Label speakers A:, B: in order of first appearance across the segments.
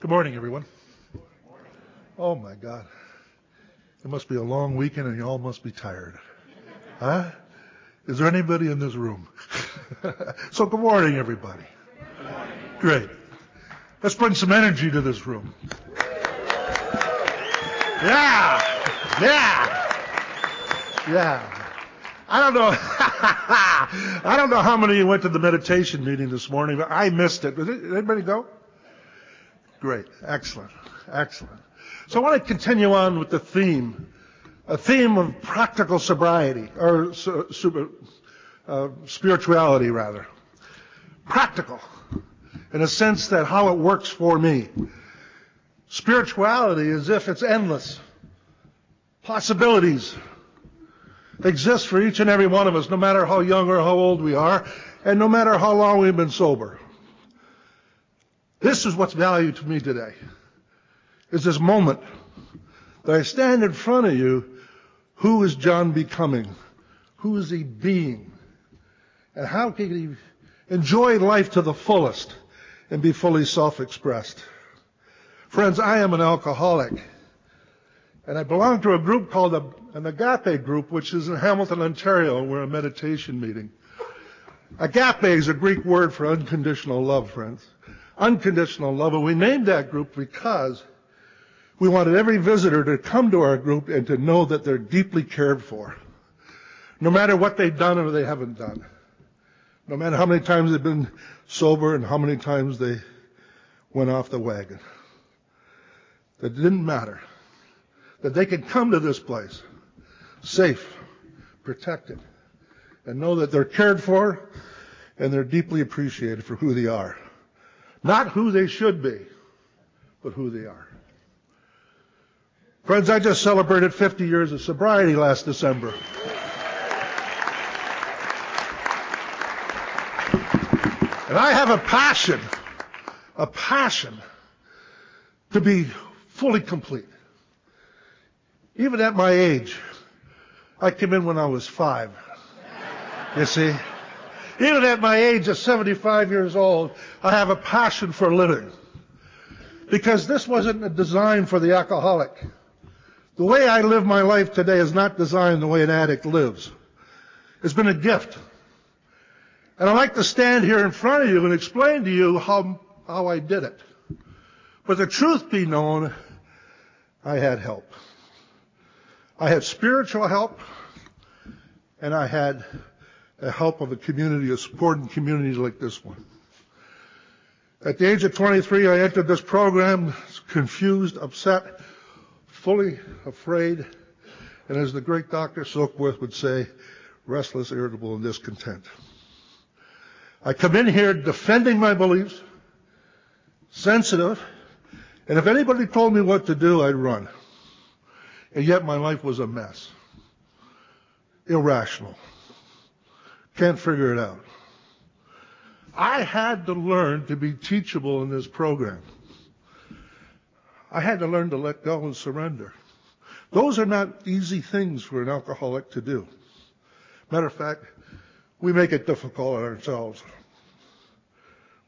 A: Good morning, everyone. Oh, my God. It must be a long weekend and you all must be tired. Huh? Is there anybody in this room? So good morning, everybody.
B: Good morning.
A: Great. Let's bring some energy to this room. Yeah. I don't know how many of you went to the meditation meeting this morning, but I missed it. Did anybody go? Great. Excellent. So I want to continue on with the theme, a theme of practical sobriety, or spirituality, rather. Practical, in a sense that how it works for me. Spirituality is if it's endless. Possibilities exist for each and every one of us, no matter how young or how old we are, and no matter how long we've been sober. This is what's valued to me today, is this moment that I stand in front of you. Who is John becoming? Who is he being? And how can he enjoy life to the fullest and be fully self-expressed? Friends, I am an alcoholic, and I belong to a group called an Agape group, which is in Hamilton, Ontario, and we're a meditation meeting. Agape is a Greek word for unconditional love, friends. Unconditional love, and we named that group because we wanted every visitor to come to our group and to know that they're deeply cared for, no matter what they've done or they haven't done, no matter how many times they've been sober and how many times they went off the wagon. That didn't matter. That they could come to this place safe, protected, and know that they're cared for and they're deeply appreciated for who they are. Not who they should be, but who they are. Friends, I just celebrated 50 years of sobriety last December. And I have a passion to be fully complete. Even at my age, I came in when I was 5. You see? Even at my age of 75 years old, I have a passion for living. Because this wasn't a design for the alcoholic. The way I live my life today is not designed the way an addict lives. It's been a gift. And I'd like to stand here in front of you and explain to you how I did it. But the truth be known, I had help. I had spiritual help, and I had the help of a community, a supporting community like this one. At the age of 23, I entered this program confused, upset, fully afraid, and as the great Dr. Silkworth would say, restless, irritable, and discontent. I come in here defending my beliefs, sensitive, and if anybody told me what to do, I'd run. And yet my life was a mess. Irrational. Can't figure it out. I had to learn to be teachable in this program. I had to learn to let go and surrender. Those are not easy things for an alcoholic to do. Matter of fact, we make it difficult on ourselves.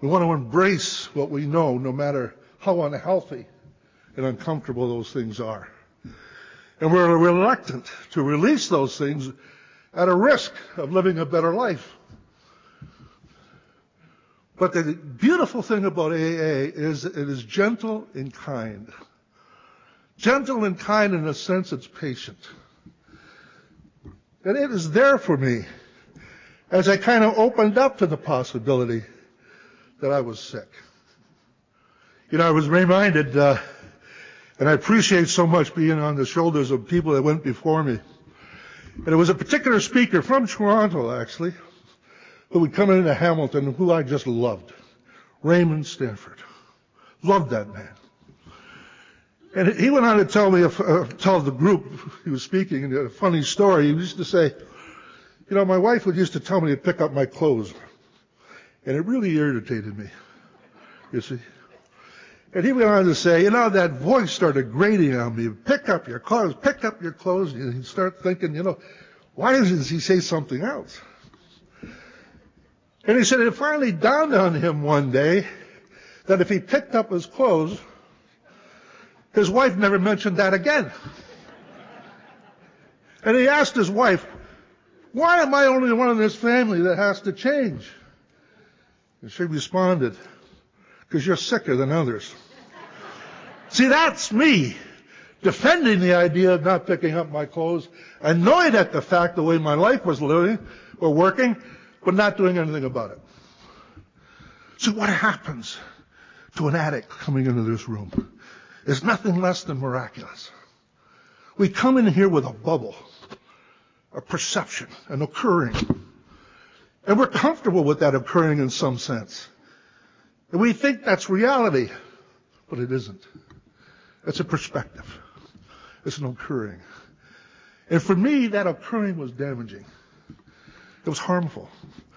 A: We want to embrace what we know, no matter how unhealthy and uncomfortable those things are. And we're reluctant to release those things at a risk of living a better life. But the beautiful thing about AA is it is gentle and kind. Gentle and kind in the sense it's patient. And it is there for me as I kind of opened up to the possibility that I was sick. You know, I was reminded, and I appreciate so much being on the shoulders of people that went before me. And it was a particular speaker from Toronto, actually, who would come into Hamilton, who I just loved. Raymond Stanford. Loved that man. And he went on to tell the group he was speaking a funny story. He used to say, you know, my wife used to tell me to pick up my clothes. And it really irritated me, you see. And he went on to say, you know, that voice started grating on me. Pick up your clothes, pick up your clothes. And he'd start thinking, you know, why doesn't he say something else? And he said it finally dawned on him one day that if he picked up his clothes, His wife never mentioned that again. And he asked his wife, why am I only one in this family that has to change? And she responded, because you're sicker than others. See, that's me defending the idea of not picking up my clothes, annoyed at the fact the way my life was living or working, but not doing anything about it. So what happens to an addict coming into this room is nothing less than miraculous. We come in here with a bubble, a perception, an occurring. And we're comfortable with that occurring in some sense. And we think that's reality, but it isn't. It's a perspective. It's an occurring. And for me, that occurring was damaging. It was harmful.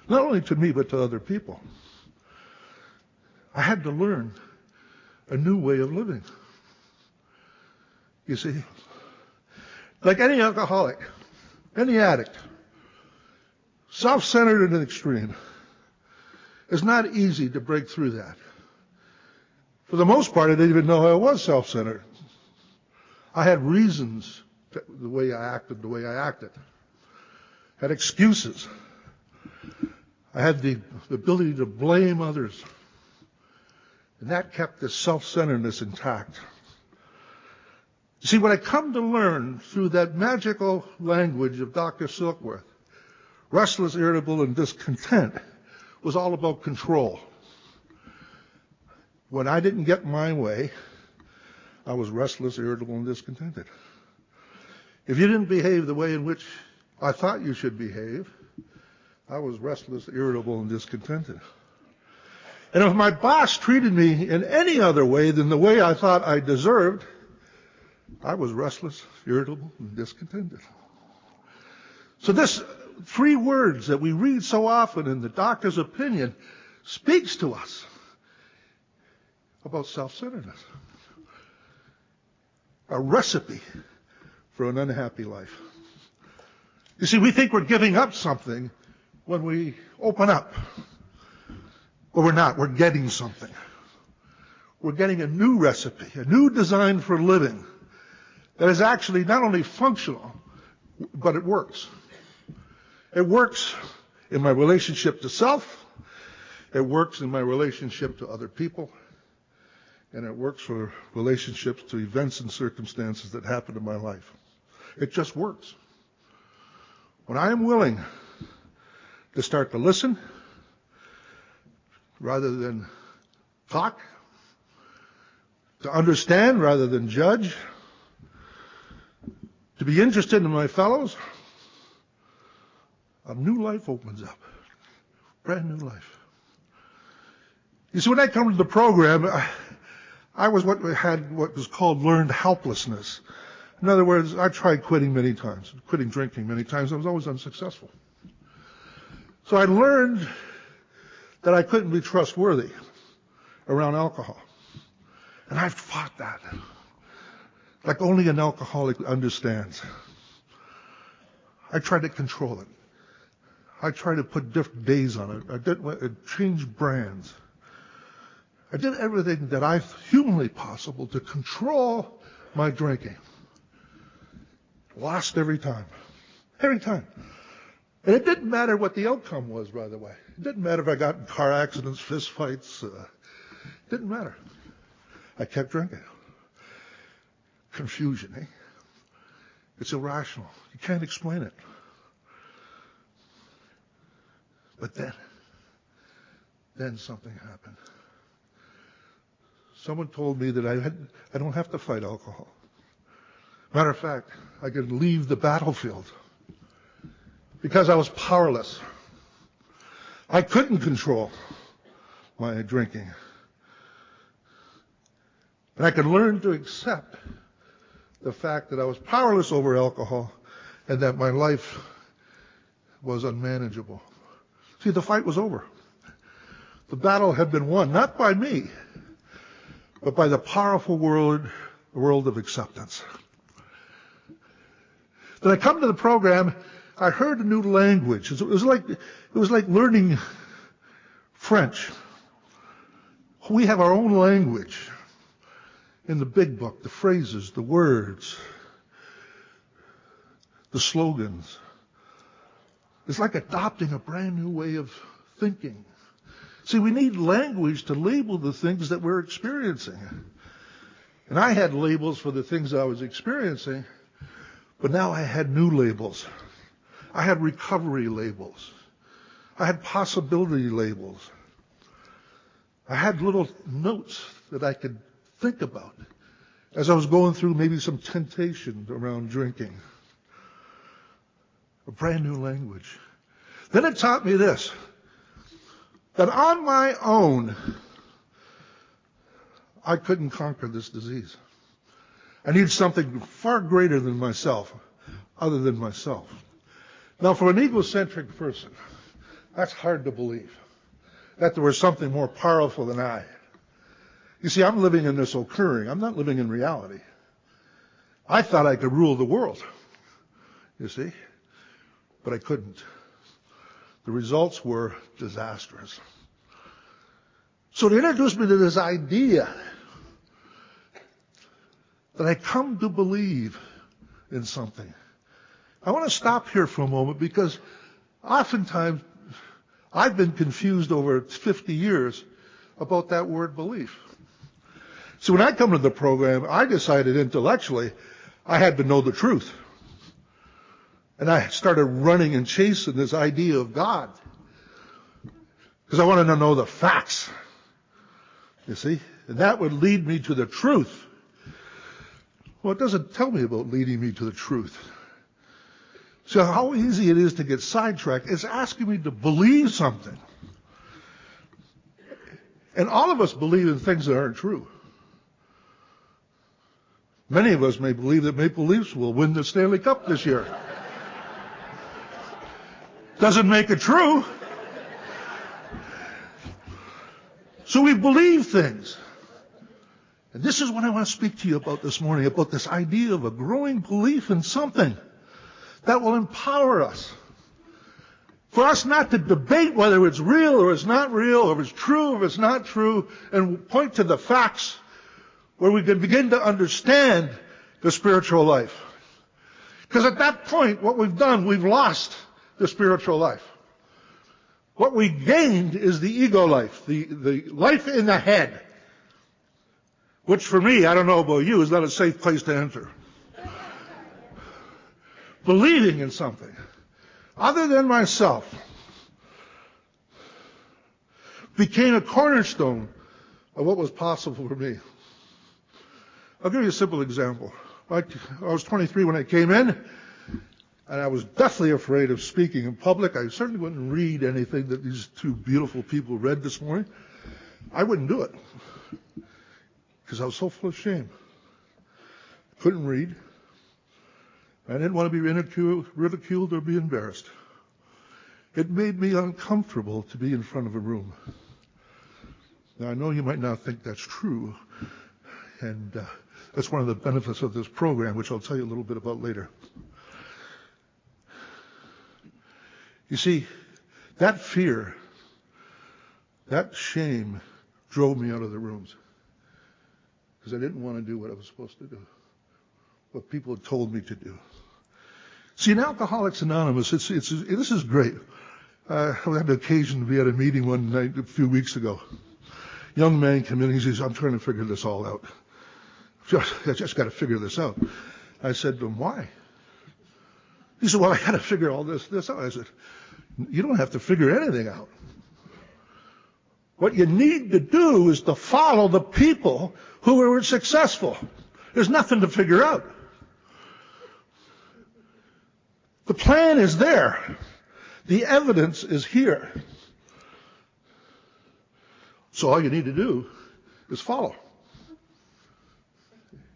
A: Not only to me, but to other people. I had to learn a new way of living. You see, like any alcoholic, any addict, self-centered in an extreme, it's not easy to break through that. For the most part, I didn't even know I was self-centered. I had reasons the way I acted. Had excuses. I had the ability to blame others. And that kept this self-centeredness intact. You see, what I come to learn through that magical language of Dr. Silkworth, restless, irritable, and discontent, was all about control. When I didn't get my way, I was restless, irritable, and discontented. If you didn't behave the way in which I thought you should behave, I was restless, irritable, and discontented. And if my boss treated me in any other way than the way I thought I deserved, I was restless, irritable, and discontented. So this 3 words that we read so often in the doctor's opinion speaks to us about self-centeredness. A recipe for an unhappy life. You see, we think we're giving up something when we open up. But we're not. We're getting something. We're getting a new recipe, a new design for living that is actually not only functional, but it works. It works in my relationship to self. It works in my relationship to other people. And it works for relationships to events and circumstances that happen in my life. It just works. When I am willing to start to listen rather than talk, to understand rather than judge, to be interested in my fellows, a new life opens up. Brand new life. You see, when I come to the program, I was what was called learned helplessness. In other words, I tried quitting many times, quitting drinking many times. I was always unsuccessful. So I learned that I couldn't be trustworthy around alcohol. And I've fought that. Like only an alcoholic understands. I tried to control it. I tried to put different days on it. I changed brands. I did everything that I humanly possible to control my drinking. Lost every time. Every time. And it didn't matter what the outcome was, by the way. It didn't matter if I got in car accidents, fist fights. It didn't matter. I kept drinking. Confusion, eh? It's irrational. You can't explain it. But then something happened. Someone told me that I don't have to fight alcohol. Matter of fact, I could leave the battlefield because I was powerless. I couldn't control my drinking. And I could learn to accept the fact that I was powerless over alcohol and that my life was unmanageable. See, the fight was over. The battle had been won, not by me, but by the powerful world of acceptance. Then I come to the program, I heard a new language. It was like learning French. We have our own language. in the big book, the phrases, the words, the slogans. It's like adopting a brand new way of thinking. See, we need language to label the things that we're experiencing. And I had labels for the things I was experiencing, but now I had new labels. I had recovery labels. I had possibility labels. I had little notes that I could think about as I was going through maybe some temptation around drinking. A brand new language. Then it taught me this, that on my own, I couldn't conquer this disease. I needed something far greater than myself, other than myself. Now, for an egocentric person, that's hard to believe, that there was something more powerful than I. You see, I'm living in this occurring. I'm not living in reality. I thought I could rule the world, you see, but I couldn't. The results were disastrous. So it introduced me to this idea that I come to believe in something. I want to stop here for a moment because oftentimes I've been confused over 50 years about that word belief. So when I come to the program, I decided intellectually I had to know the truth. And I started running and chasing this idea of God. Because I wanted to know the facts. You see? And that would lead me to the truth. Well, it doesn't tell me about leading me to the truth. So how easy it is to get sidetracked. It's asking me to believe something. And all of us believe in things that aren't true. Many of us may believe that Maple Leafs will win the Stanley Cup this year. Doesn't make it true. So we believe things. And this is what I want to speak to you about this morning, about this idea of a growing belief in something that will empower us. For us not to debate whether it's real or it's not real, or if it's true or if it's not true, and point to the facts where we can begin to understand the spiritual life. Because at that point, what we've done, we've lost the spiritual life. What we gained is the ego life, the life in the head, which for me, I don't know about you, is not a safe place to enter. Believing in something other than myself became a cornerstone of what was possible for me. I'll give you a simple example. I was 23 when I came in, and I was deathly afraid of speaking in public. I certainly wouldn't read anything that these two beautiful people read this morning. I wouldn't do it because I was so full of shame. Couldn't read. I didn't want to be ridiculed or be embarrassed. It made me uncomfortable to be in front of a room. Now, I know you might not think that's true, and that's one of the benefits of this program, which I'll tell you a little bit about later. You see, that fear, that shame drove me out of the rooms because I didn't want to do what I was supposed to do, what people had told me to do. See, in Alcoholics Anonymous, this is great. I had the occasion to be at a meeting one night a few weeks ago. Young man came in and he says, "I'm trying to figure this all out. I just got to figure this out." I said to him, "Why?" He said, "Well, I got to figure all this out." I said, "You don't have to figure anything out. What you need to do is to follow the people who were successful. There's nothing to figure out. The plan is there. The evidence is here. So all you need to do is follow."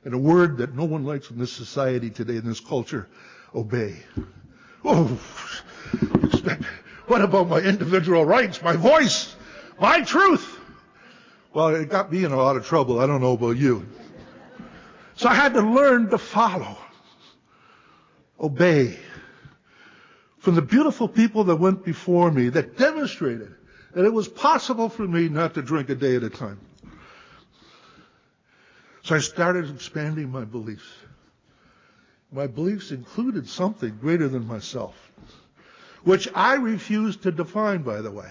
A: And a word that no one likes in this society today, in this culture, obey. Oh, what about my individual rights, my voice, my truth? Well, it got me in a lot of trouble. I don't know about you. So I had to learn to follow, obey. From the beautiful people that went before me, that demonstrated that it was possible for me not to drink a day at a time. So I started expanding my beliefs. My beliefs included something greater than myself, which I refuse to define, by the way.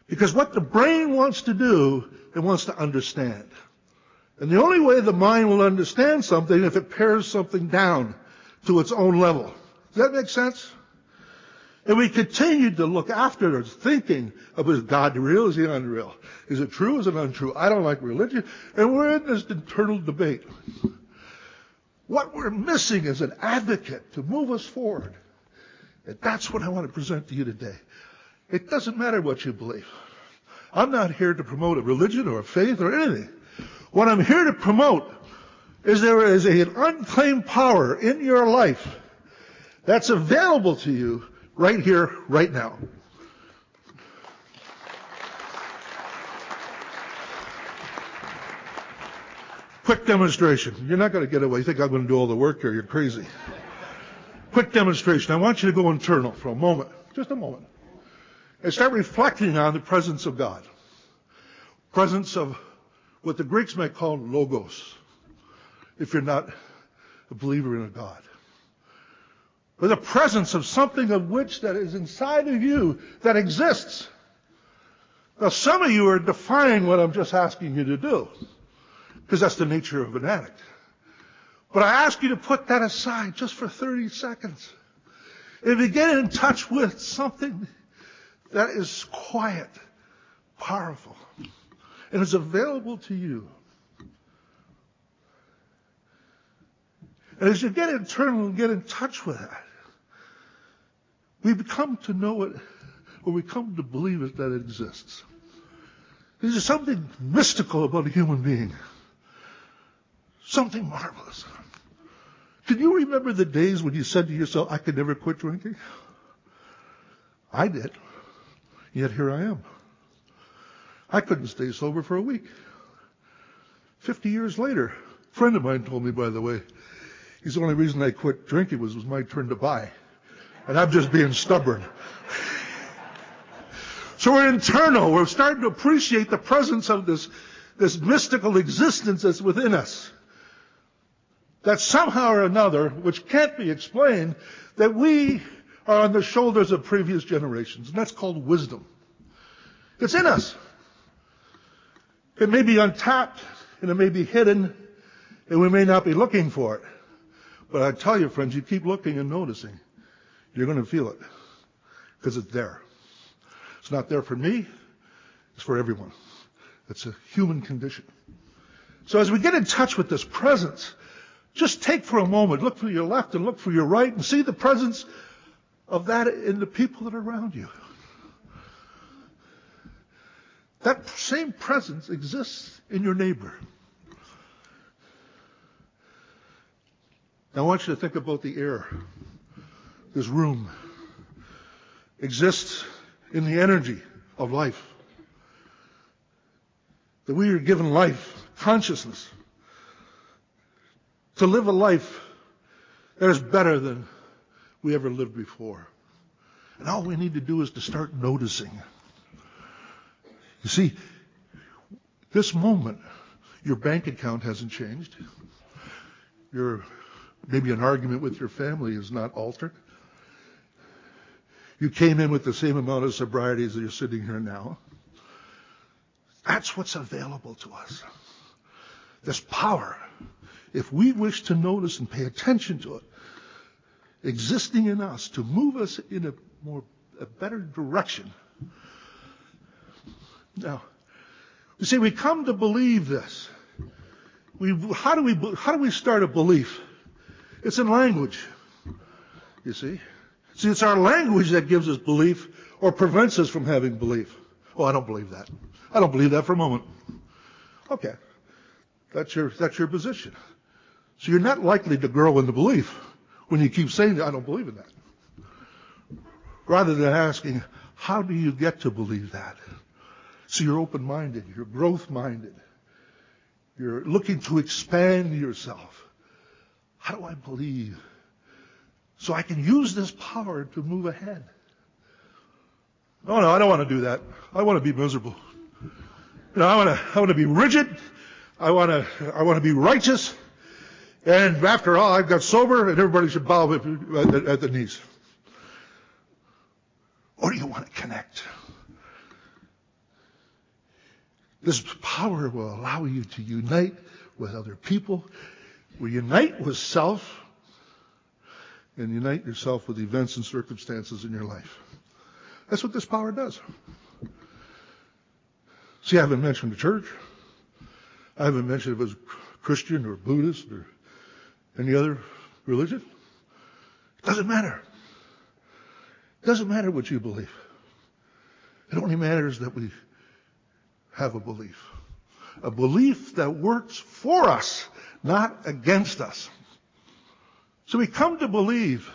A: Because what the brain wants to do, it wants to understand. And the only way the mind will understand something if it pares something down to its own level. Does that make sense? And we continued to look after it, thinking of, is God real? Is he unreal? Is it true? Is it untrue? I don't like religion. And we're in this internal debate. What we're missing is an advocate to move us forward. And that's what I want to present to you today. It doesn't matter what you believe. I'm not here to promote a religion or a faith or anything. What I'm here to promote is there is an unclaimed power in your life that's available to you right here, right now. Quick demonstration. You're not going to get away. You think I'm going to do all the work here? You're crazy. Quick demonstration. I want you to go internal for a moment, just a moment, and start reflecting on the presence of God. Presence of what the Greeks might call logos, if you're not a believer in a God. But the presence of something of which that is inside of you that exists. Now some of you are defying what I'm just asking you to do, because that's the nature of an addict. But I ask you to put that aside just for 30 seconds. And begin in touch with something that is quiet, powerful, and is available to you. And as you get internal and get in touch with that, we become to know it, or we come to believe it, that it exists. There's something mystical about a human being. Something marvelous. Can you remember the days when you said to yourself, I could never quit drinking? I did. Yet here I am. I couldn't stay sober for a week. 50 years later, a friend of mine told me, by the way, he's the only reason I quit drinking was my turn to buy. And I'm just being stubborn. So we're internal. We're starting to appreciate the presence of this mystical existence that's within us. That somehow or another, which can't be explained, that we are on the shoulders of previous generations. And that's called wisdom. It's in us. It may be untapped, and it may be hidden, and we may not be looking for it. But I tell you, friends, you keep looking and noticing, you're going to feel it. Because it's there. It's not there for me. It's for everyone. It's a human condition. So as we get in touch with this presence, just take for a moment, look for your left and look for your right, and see the presence of that in the people that are around you. That same presence exists in your neighbor. Now I want you to think about the air. This room exists in the energy of life. That we are given life, consciousness, to live a life that is better than we ever lived before. And all we need to do is to start noticing. You see, this moment, your bank account hasn't changed. Maybe an argument with your family is not altered. You came in with the same amount of sobriety as you're sitting here now. That's what's available to us. This power, if we wish to notice and pay attention to it, existing in us to move us in a better direction. Now, you see, we come to believe this. How do we start a belief? It's in language. You see? See, it's our language that gives us belief or prevents us from having belief. Oh, I don't believe that. I don't believe that for a moment. Okay. That's your position. So you're not likely to grow in the belief when you keep saying, I don't believe in that. Rather than asking, how do you get to believe that? So you're open-minded, you're growth-minded. You're looking to expand yourself. How do I believe? So I can use this power to move ahead. No, I don't want to do that. I want to be miserable. I want to be rigid. I want to be righteous. And after all, I've got sober, and everybody should bow at the knees. Or do you want to connect? This power will allow you to unite with other people. Will unite with self, and unite yourself with events and circumstances in your life. That's what this power does. See, I haven't mentioned the church. I haven't mentioned if it was Christian or Buddhist or any other religion. It doesn't matter. It doesn't matter what you believe. It only matters that we have a belief. A belief that works for us, not against us. So we come to believe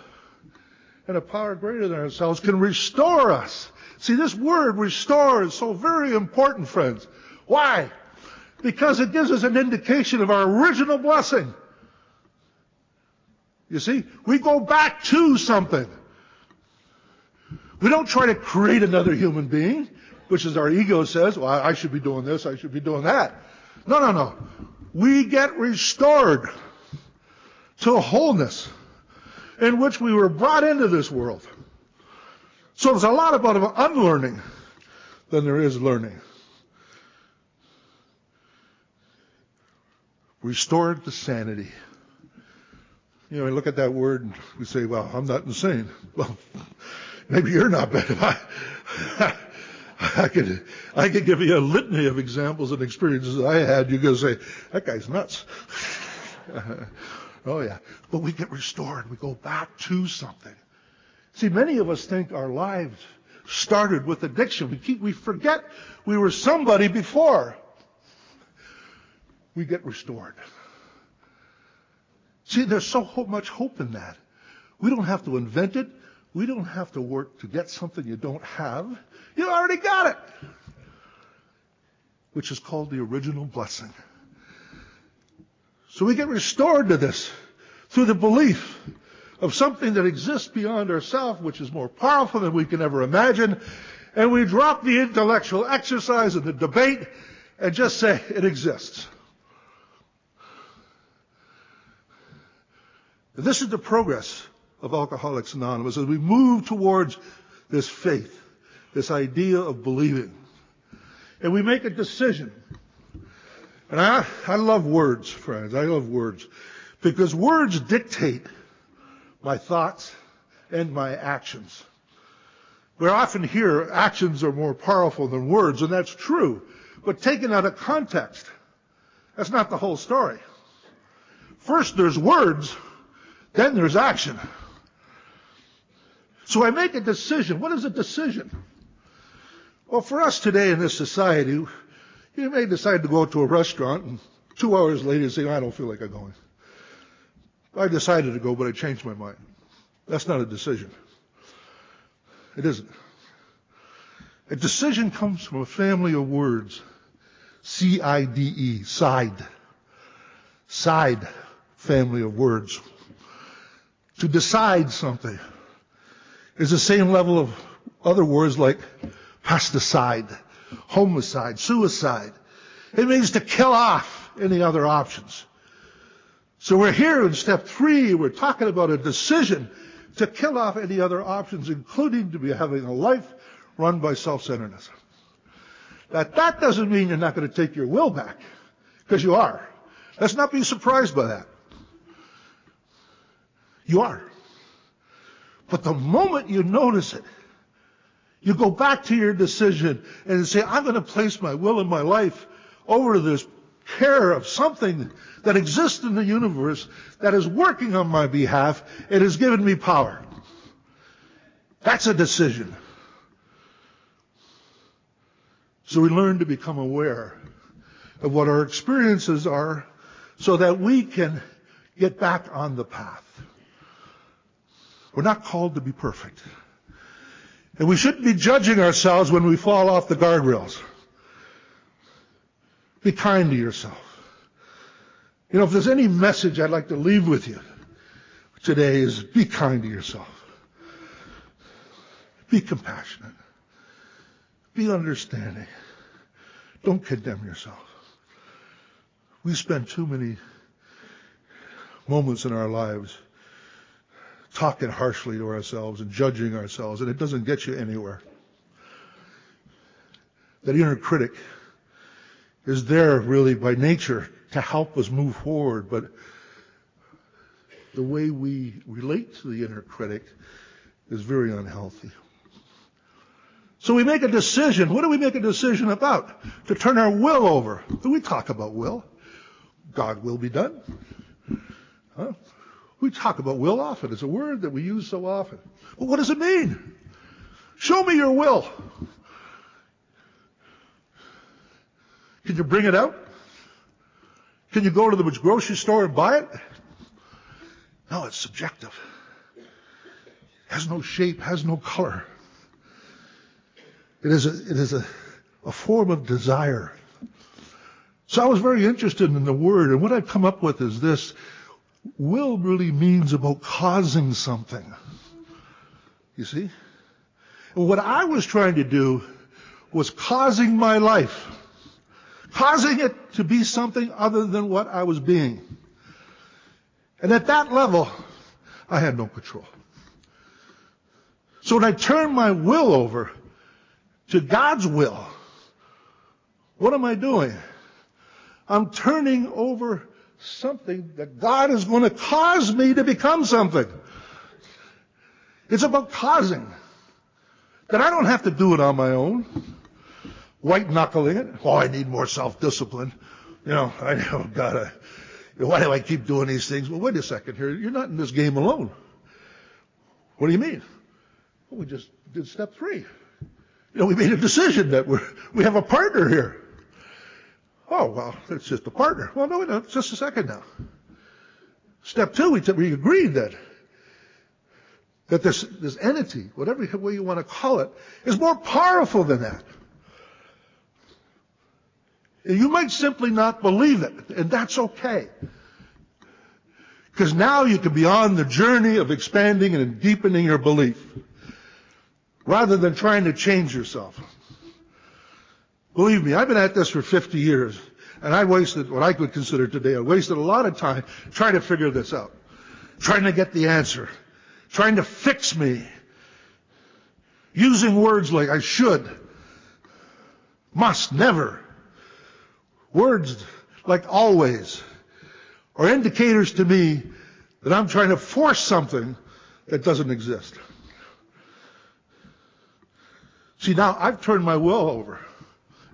A: in a power greater than ourselves can restore us. See, this word restore is so very important, friends. Why? Because it gives us an indication of our original blessing. You see, we go back to something. We don't try to create another human being, which is our ego says, well, I should be doing this, I should be doing that. No. We get restored to a wholeness in which we were brought into this world. So there's a lot about unlearning than there is learning. Restored to sanity. You know, we look at that word and we say, well, I'm not insane. Well, maybe you're not, but I could give you a litany of examples and experiences that I had. You're going to say, that guy's nuts. Oh, yeah. But we get restored. We go back to something. See, many of us think our lives started with addiction. We forget we were somebody before. We get restored. See, there's so much hope in that. We don't have to invent it. We don't have to work to get something you don't have. You already got it. Which is called the original blessing. So we get restored to this through the belief of something that exists beyond ourselves, which is more powerful than we can ever imagine. And we drop the intellectual exercise and the debate and just say it exists. This is the progress of Alcoholics Anonymous as we move towards this faith, this idea of believing. And we make a decision. And I love words, friends. I love words. Because words dictate my thoughts and my actions. We often hear actions are more powerful than words, and that's true. But taken out of context, that's not the whole story. First there's words, then there's action. So I make a decision. What is a decision? Well, for us today in this society, you may decide to go to a restaurant and 2 hours later you say, I don't feel like I'm going. I decided to go, but I changed my mind. That's not a decision. It isn't. A decision comes from a family of words. C-I-D-E, side. Side family of words. To decide something is the same level of other words like pesticide, homicide, suicide. It means to kill off any other options. So we're here in step 3, we're talking about a decision to kill off any other options, including to be having a life run by self-centeredness. That doesn't mean you're not going to take your will back, because you are. Let's not be surprised by that. You are. But the moment you notice it, you go back to your decision and say, I'm going to place my will and my life over to this care of something that exists in the universe that is working on my behalf and has given me power. That's a decision. So we learn to become aware of what our experiences are so that we can get back on the path. We're not called to be perfect. And we shouldn't be judging ourselves when we fall off the guardrails. Be kind to yourself. You know, if there's any message I'd like to leave with you today is be kind to yourself. Be compassionate. Be understanding. Don't condemn yourself. We spend too many moments in our lives talking harshly to ourselves and judging ourselves, and it doesn't get you anywhere. That inner critic is there really by nature to help us move forward, but the way we relate to the inner critic is very unhealthy. So we make a decision. What do we make a decision about? To turn our will over. Do we talk about will? God will be done. Huh? We talk about will often. It's a word that we use so often. Well, what does it mean? Show me your will. Can you bring it out? Can you go to the grocery store and buy it? No, it's subjective. Has no shape, has no color. It is a form of desire. So I was very interested in the word, and what I've come up with is this. Will really means about causing something. You see? And what I was trying to do was causing my life. Causing it to be something other than what I was being. And at that level, I had no control. So when I turn my will over to God's will, what am I doing? I'm turning over something that God is going to cause me to become something. It's about causing. That I don't have to do it on my own. White knuckling it. Oh, I need more self-discipline. I gotta. Why do I keep doing these things? Well, wait a second here. You're not in this game alone. What do you mean? Well, we just did step 3. We made a decision that we have a partner here. Oh, well, it's just a partner. Well, no, it's just a second now. Step 2, we agreed that this entity, whatever way you want to call it, is more powerful than that. And you might simply not believe it, and that's okay. Because now you can be on the journey of expanding and deepening your belief, rather than trying to change yourself. Believe me, I've been at this for 50 years, and I wasted what I could consider today. I wasted a lot of time trying to figure this out, trying to get the answer, trying to fix me, using words like I should, must, never, words like always, are indicators to me that I'm trying to force something that doesn't exist. See, now I've turned my will over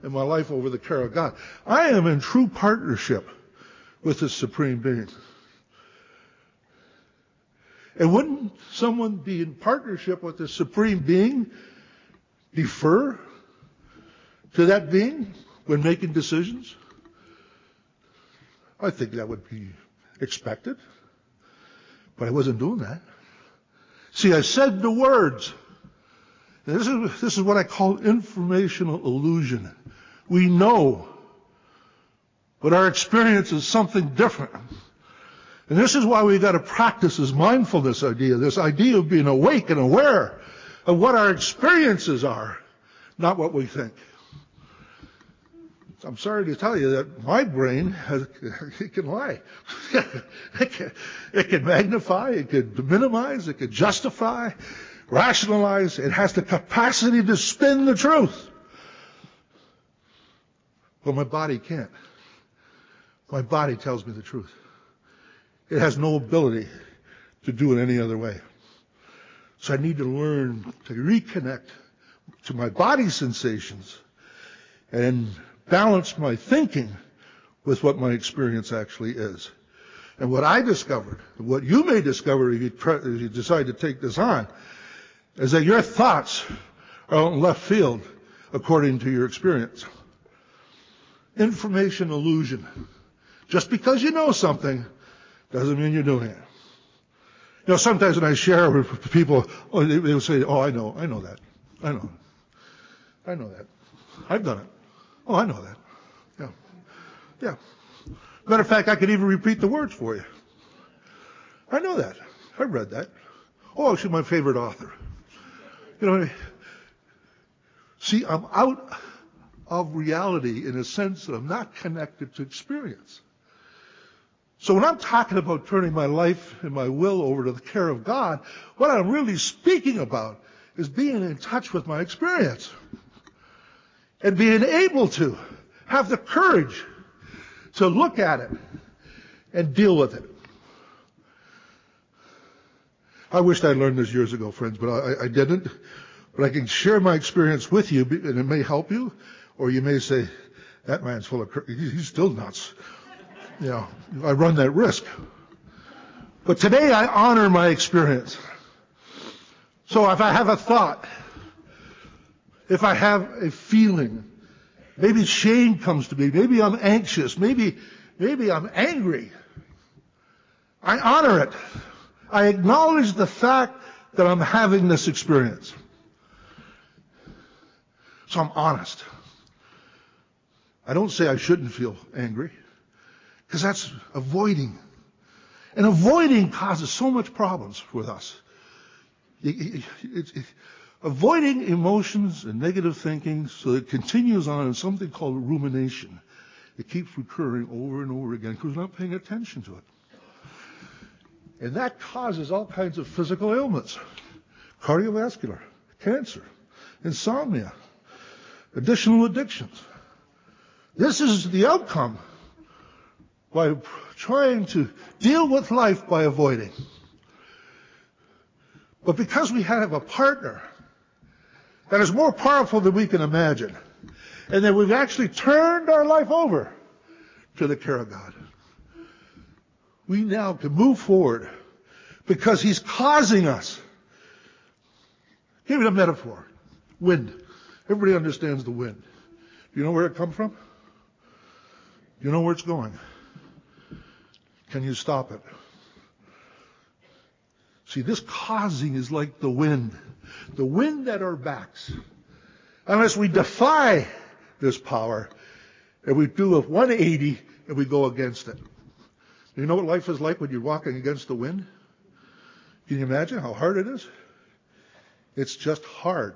A: and my life over the care of God. I am in true partnership with the Supreme Being. And wouldn't someone be in partnership with the Supreme Being defer to that being when making decisions? I think that would be expected. But I wasn't doing that. See, I said the words. This is what I call informational illusion. We know, but our experience is something different. And this is why we've got to practice this mindfulness idea, this idea of being awake and aware of what our experiences are, not what we think. I'm sorry to tell you that my brain, it can lie. It can magnify, it can minimize, it can justify, rationalize. It has the capacity to spin the truth. But my body can't. My body tells me the truth. It has no ability to do it any other way. So I need to learn to reconnect to my body sensations and balance my thinking with what my experience actually is. And what I discovered, what you may discover if you decide to take this on, is that your thoughts are out in left field according to your experience. Information illusion. Just because you know something doesn't mean you're doing it. Sometimes when I share with people, they will say, oh, I know that. I know that. I've done it. Oh, I know that. Yeah. Matter of fact, I could even repeat the words for you. I know that. I read that. Oh, she's my favorite author. See, I'm out of reality in a sense that I'm not connected to experience. So when I'm talking about turning my life and my will over to the care of God, what I'm really speaking about is being in touch with my experience and being able to have the courage to look at it and deal with it. I wished I'd learned this years ago, friends, but I didn't. But I can share my experience with you, and it may help you, or you may say, that man's full of he's still nuts. You know, I run that risk. But today I honor my experience. So if I have a thought, if I have a feeling, maybe shame comes to me, maybe I'm anxious, maybe I'm angry, I honor it. I acknowledge the fact that I'm having this experience. So I'm honest. I don't say I shouldn't feel angry, because that's avoiding. And avoiding causes so much problems with us. Avoiding emotions and negative thinking, so it continues on in something called rumination. It keeps recurring over and over again because we're not paying attention to it. And that causes all kinds of physical ailments. Cardiovascular, cancer, insomnia, additional addictions. This is the outcome by trying to deal with life by avoiding. But because we have a partner that is more powerful than we can imagine, and that we've actually turned our life over to the care of God, we now can move forward because He's causing us. Give it a metaphor. Wind. Everybody understands the wind. Do you know where it comes from? Do you know where it's going? Can you stop it? See, this causing is like the wind at our backs. Unless we defy this power, and we do a 180 and we go against it. You know what life is like when you're walking against the wind? Can you imagine how hard it is? It's just hard.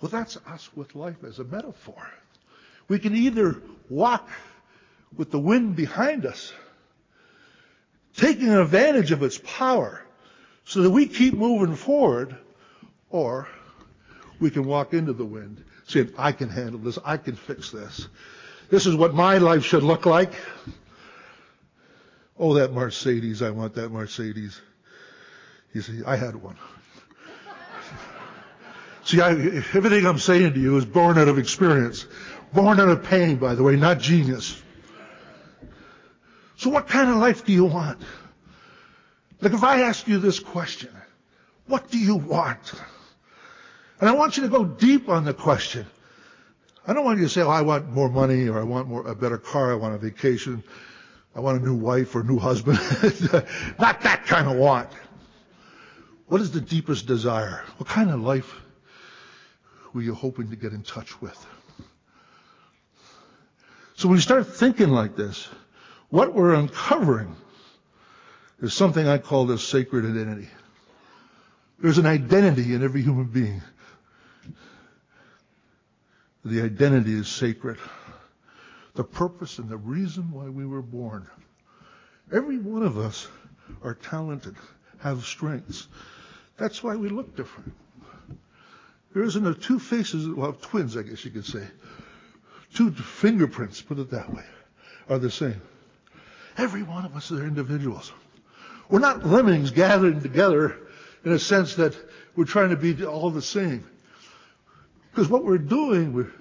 A: Well, that's us with life as a metaphor. We can either walk with the wind behind us, taking advantage of its power so that we keep moving forward, or we can walk into the wind saying, I can handle this, I can fix this. This is what my life should look like. Oh, that Mercedes, I want that Mercedes. You see, I had one. See, everything I'm saying to you is born out of experience. Born out of pain, by the way, not genius. So what kind of life do you want? Like if I ask you this question, what do you want? And I want you to go deep on the question. I don't want you to say, oh, I want more money, or I want a better car, I want a vacation, I want a new wife or a new husband. Not that kind of want. What is the deepest desire? What kind of life were you hoping to get in touch with? So when you start thinking like this, what we're uncovering is something I call this sacred identity. There's an identity in every human being. The identity is sacred. The purpose and the reason why we were born. Every one of us are talented, have strengths. That's why we look different. There isn't two faces, well, twins, I guess you could say. Two fingerprints, put it that way, are the same. Every one of us are individuals. We're not lemmings gathering together in a sense that we're trying to be all the same. Because what we're doing,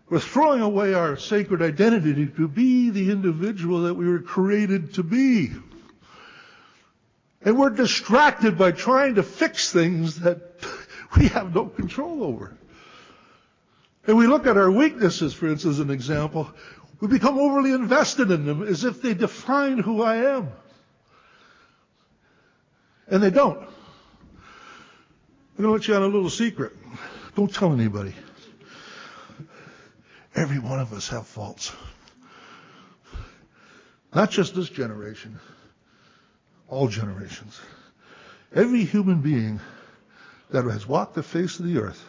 A: we're throwing away our sacred identity to be the individual that we were created to be. And we're distracted by trying to fix things that we have no control over. And we look at our weaknesses, for instance, as an example. We become overly invested in them as if they define who I am. And they don't. I'm going to let you on a little secret. Don't tell anybody. Every one of us have faults. Not just this generation. All generations. Every human being that has walked the face of the earth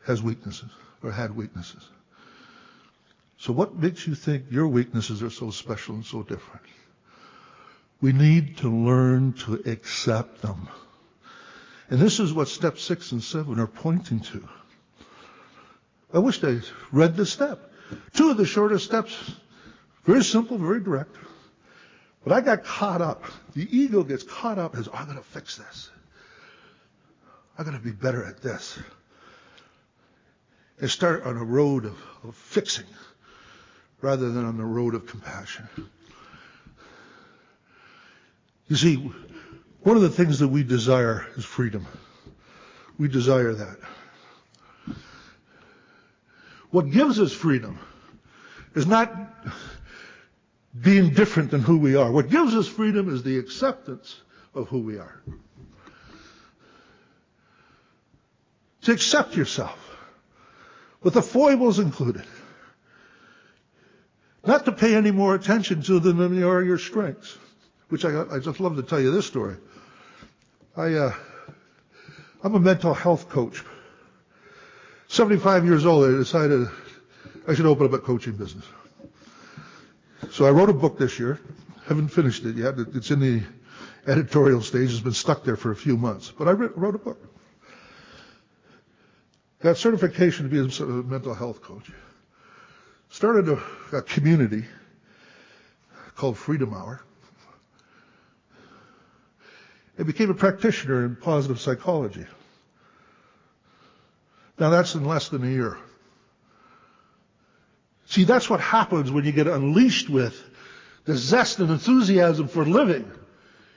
A: has weaknesses, or had weaknesses. So what makes you think your weaknesses are so special and so different? We need to learn to accept them. And this is what steps 6 and 7 are pointing to. I wish I read this step. 2 of the shortest steps, very simple, very direct. But I got caught up. The ego gets caught up as, I'm going to fix this. I'm going to be better at this. And start on a road of fixing rather than on the road of compassion. You see, one of the things that we desire is freedom. We desire that. What gives us freedom is not being different than who we are. What gives us freedom is the acceptance of who we are. To accept yourself, with the foibles included. Not to pay any more attention to them than are your strengths. Which I just love to tell you this story. I'm a mental health coach. 75 years old, I decided I should open up a coaching business. So I wrote a book this year. Haven't finished it yet. It's in the editorial stage. It's been stuck there for a few months. But I wrote a book. Got certification to be a mental health coach. Started a community called Freedom Hour. I became a practitioner in positive psychology. Now that's in less than a year. See, that's what happens when you get unleashed with the zest and enthusiasm for living.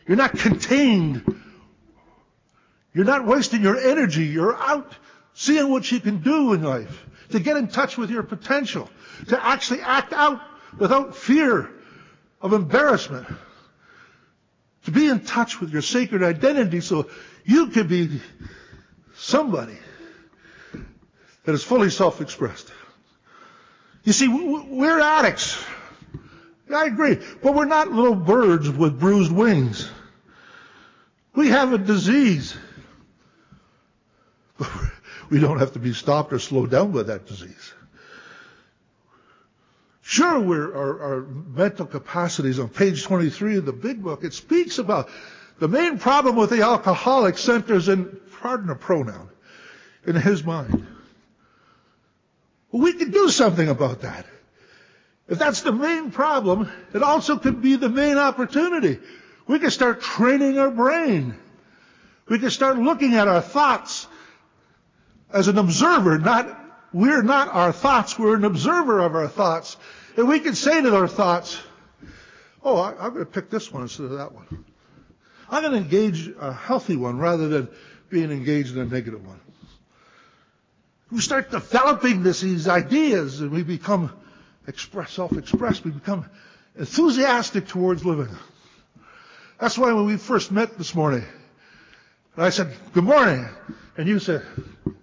A: You're not contained. You're not wasting your energy. You're out seeing what you can do in life, to get in touch with your potential, to actually act out without fear of embarrassment, to be in touch with your sacred identity so you can be somebody that is fully self-expressed. You see, we're addicts. I agree. But we're not little birds with bruised wings. We have a disease. But we don't have to be stopped or slowed down by that disease. Sure, our mental capacities on page 23 of the big book, it speaks about the main problem with the alcoholic centers in, pardon a pronoun, in his mind. Well, we can do something about that. If that's the main problem, it also could be the main opportunity. We can start training our brain. We can start looking at our thoughts as an observer. We're not our thoughts, we're an observer of our thoughts. And we can say to our thoughts, I'm going to pick this one instead of that one. I'm going to engage a healthy one rather than being engaged in a negative one. We start developing these ideas and we become self-expressed. We become enthusiastic towards living. That's why when we first met this morning, I said, good morning. And you said,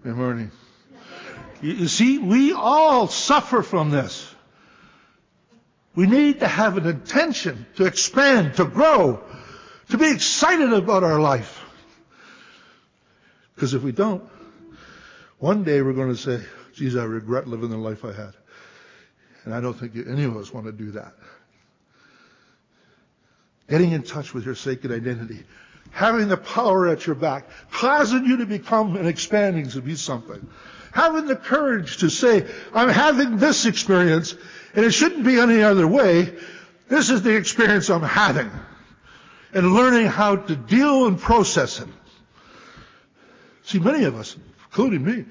A: good morning. You see, we all suffer from this. We need to have an intention to expand, to grow, to be excited about our life. Because if we don't, one day we're going to say, geez, I regret living the life I had. And I don't think any of us want to do that. Getting in touch with your sacred identity, having the power at your back, causing you to become and expanding to be something. Having the courage to say, I'm having this experience, and it shouldn't be any other way. This is the experience I'm having. And learning how to deal and process it. See, many of us, including me,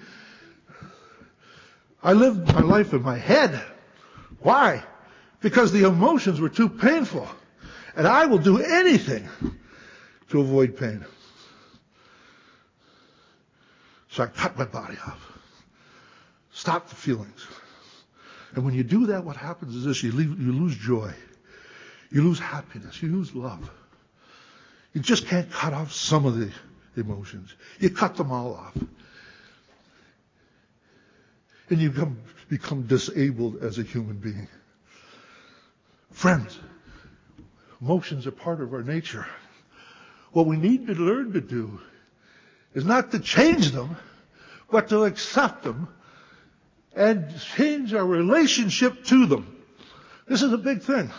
A: I lived my life in my head. Why? Because the emotions were too painful. And I will do anything to avoid pain. So I cut my body off. Stop the feelings. And when you do that, what happens is this, you lose joy. You lose happiness. You lose love. You just can't cut off some of the emotions. You cut them all off. And you become disabled as a human being. Friends, emotions are part of our nature. What we need to learn to do is not to change them, but to accept them and change our relationship to them. This is a big thing.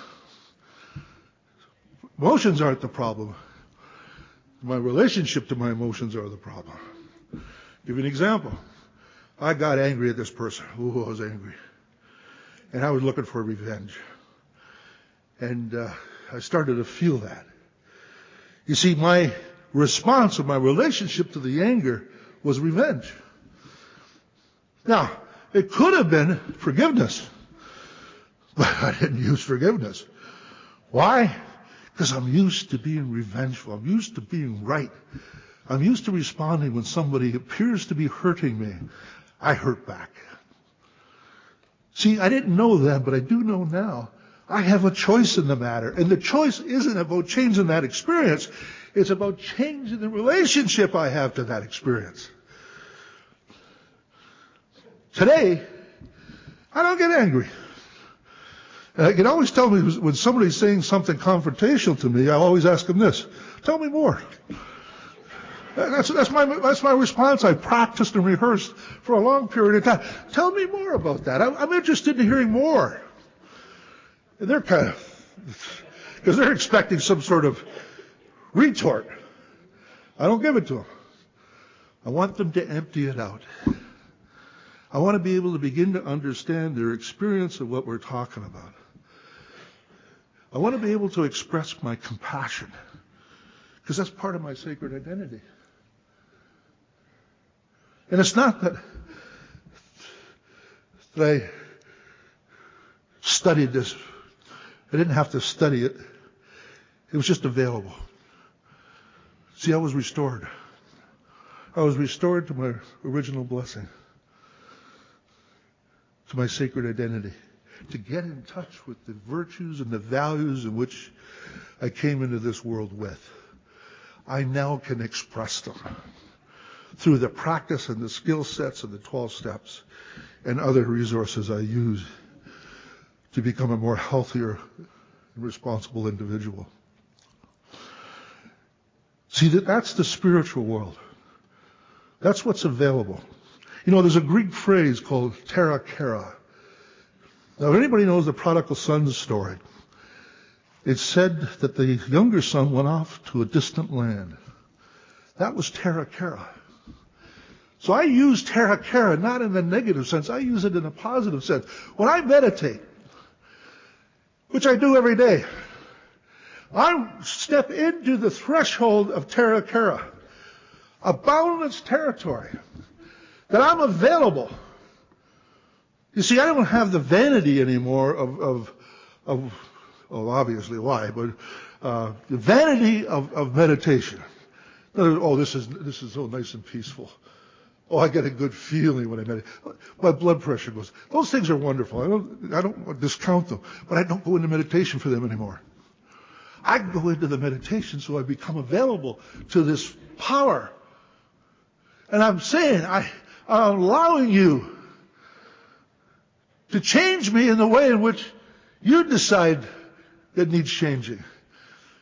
A: Emotions aren't the problem. My relationship to my emotions are the problem. Give you an example. I got angry at this person. Ooh, I was angry. And I was looking for revenge. And I started to feel that. You see, my response of my relationship to the anger was revenge. Now, it could have been forgiveness. But I didn't use forgiveness. Why? Because I'm used to being revengeful. I'm used to being right. I'm used to responding when somebody appears to be hurting me. I hurt back. See, I didn't know then, but I do know now. I have a choice in the matter. And the choice isn't about changing that experience. It's about changing the relationship I have to that experience. Today, I don't get angry. You can always tell me when somebody's saying something confrontational to me, I always ask them this: tell me more. That's my response. I practiced and rehearsed for a long period of time. Tell me more about that. I'm interested in hearing more. And they're kind of, because they're expecting some sort of retort. I don't give it to them. I want them to empty it out. I want to be able to begin to understand their experience of what we're talking about. I want to be able to express my compassion, because that's part of my sacred identity. And it's not that I studied this. I didn't have to study it. It was just available. See, I was restored. I was restored to my original blessing, to my sacred identity, to get in touch with the virtues and the values in which I came into this world with. I now can express them through the practice and the skill sets and the 12 steps and other resources I use to become a more healthier and responsible individual. See, that's the spiritual world. That's what's available. You know, there's a Greek phrase called terra kara. Now, if anybody knows the prodigal son's story, it's said that the younger son went off to a distant land. That was terra kara. So I use terra kara not in the negative sense. I use it in a positive sense. When I meditate, which I do every day, I step into the threshold of terra kara, a boundless territory, that I'm available. You see, I don't have the vanity anymore of obviously why, but the vanity of meditation. Oh, this is so nice and peaceful. Oh, I get a good feeling when I meditate. My blood pressure goes. Those things are wonderful. I don't discount them, but I don't go into meditation for them anymore. I go into the meditation so I become available to this power. And I'm saying, I'm allowing you to change me in the way in which you decide that needs changing.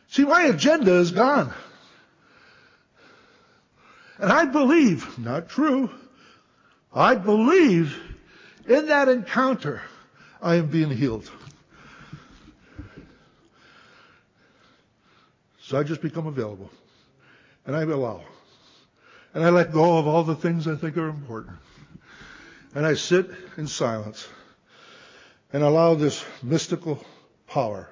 A: See, my agenda is gone. And I believe, not true, I believe in that encounter I am being healed. So I just become available. And I allow. And I let go of all the things I think are important. And I sit in silence and allow this mystical power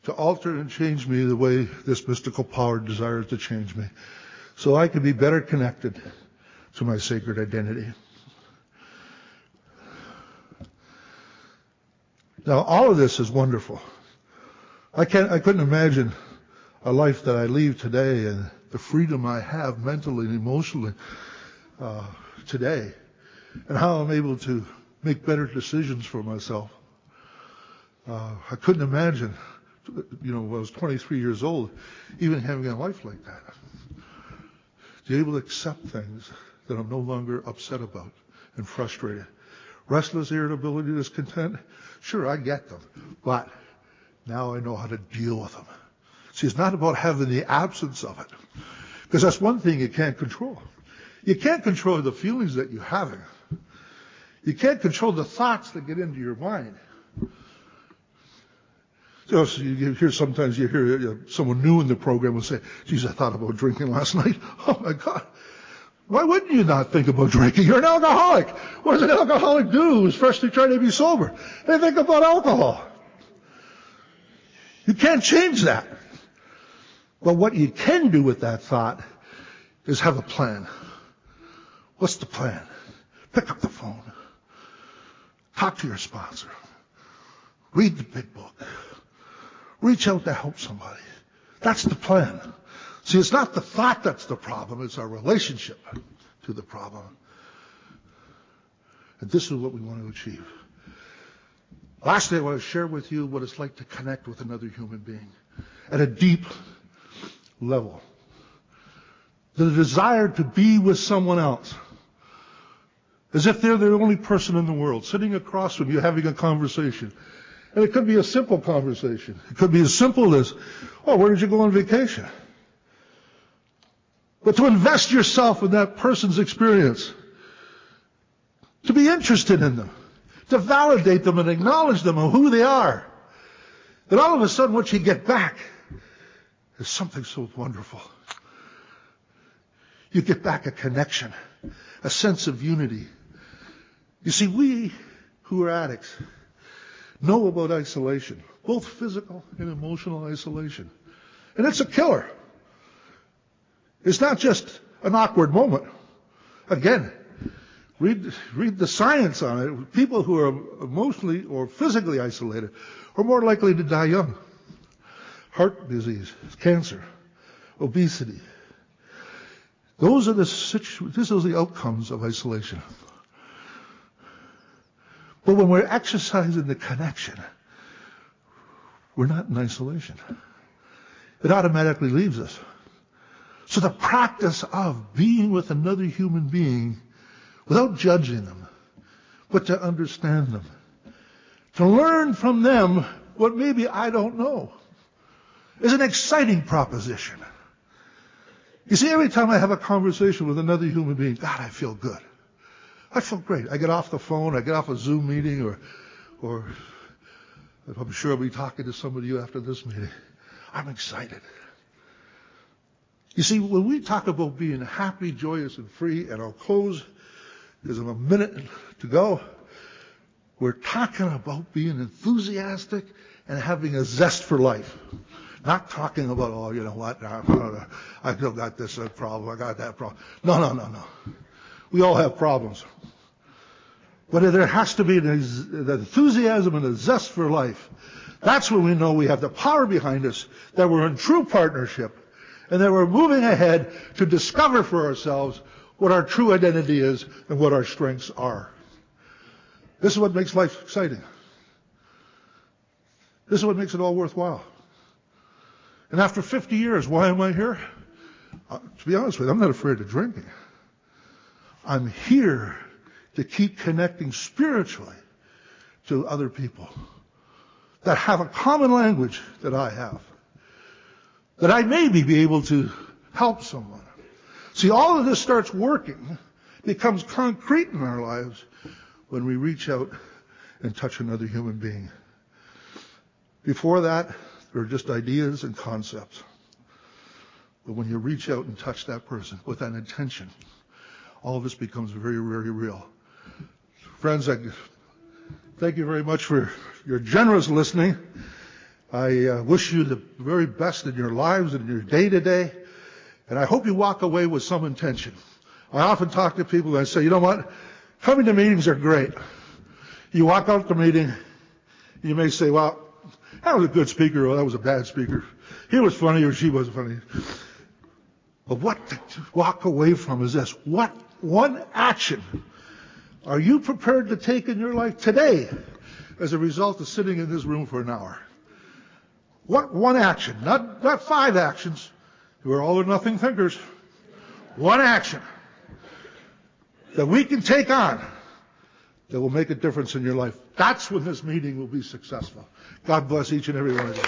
A: to alter and change me the way this mystical power desires to change me, so I can be better connected to my sacred identity. Now, all of this is wonderful. I couldn't imagine a life that I lead today and the freedom I have mentally and emotionally today, and how I'm able to make better decisions for myself. I couldn't imagine, when I was 23 years old, even having a life like that. To be able to accept things that I'm no longer upset about and frustrated. Restless, irritability, discontent, sure, I get them. But now I know how to deal with them. See, it's not about having the absence of it. Because that's one thing you can't control. You can't control the feelings that you're having. You can't control the thoughts that get into your mind. So sometimes you hear someone new in the program will say, geez, I thought about drinking last night. Oh my God. Why wouldn't you not think about drinking? You're an alcoholic. What does an alcoholic do who's freshly trying to be sober? They think about alcohol. You can't change that. But what you can do with that thought is have a plan. What's the plan? Pick up the phone. Talk to your sponsor. Read the big book. Reach out to help somebody. That's the plan. See, it's not the thought that's the problem. It's our relationship to the problem. And this is what we want to achieve. Lastly, I want to share with you what it's like to connect with another human being at a deep level. The desire to be with someone else, as if they're the only person in the world, sitting across from you having a conversation. And it could be a simple conversation. It could be as simple as, oh, where did you go on vacation? But to invest yourself in that person's experience, to be interested in them, to validate them and acknowledge them and who they are, then all of a sudden what you get back is something so wonderful. You get back a connection, a sense of unity. You see, we who are addicts know about isolation, both physical and emotional isolation. And it's a killer. It's not just an awkward moment. Again, read the science on it. People who are emotionally or physically isolated are more likely to die young. Heart disease, cancer, obesity. This is the outcomes of isolation. But when we're exercising the connection, we're not in isolation. It automatically leaves us. So the practice of being with another human being without judging them, but to understand them, to learn from them what maybe I don't know, is an exciting proposition. You see, every time I have a conversation with another human being, God, I feel good. I feel great. I get off the phone, I get off a Zoom meeting, or I'm sure I'll be talking to some of you after this meeting. I'm excited. You see, when we talk about being happy, joyous, and free, and I'll close, there's a minute to go, we're talking about being enthusiastic and having a zest for life. Not talking about, oh, you know what, I still got this problem, I got that problem. No. We all have problems. But there has to be an enthusiasm and a zest for life. That's when we know we have the power behind us, that we're in true partnership, and that we're moving ahead to discover for ourselves what our true identity is and what our strengths are. This is what makes life exciting. This is what makes it all worthwhile. And after 50 years, why am I here? To be honest with you, I'm not afraid of drinking. I'm here to keep connecting spiritually to other people that have a common language that I have, that I maybe be able to help someone. See, all of this starts working, becomes concrete in our lives when we reach out and touch another human being. Before that, they're just ideas and concepts. But when you reach out and touch that person with that intention, all of this becomes very, very real. Friends, I thank you very much for your generous listening. I wish you the very best in your lives and in your day-to-day. And I hope you walk away with some intention. I often talk to people and I say, you know what? Coming to meetings are great. You walk out the meeting, you may say, well, that was a good speaker, or that was a bad speaker. He was funny, or she was funny. But what to walk away from is this. What one action are you prepared to take in your life today as a result of sitting in this room for an hour? What one action? Not 5 actions. We're all or nothing thinkers. One action that we can take on that will make a difference in your life. That's when this meeting will be successful. God bless each and every one of you.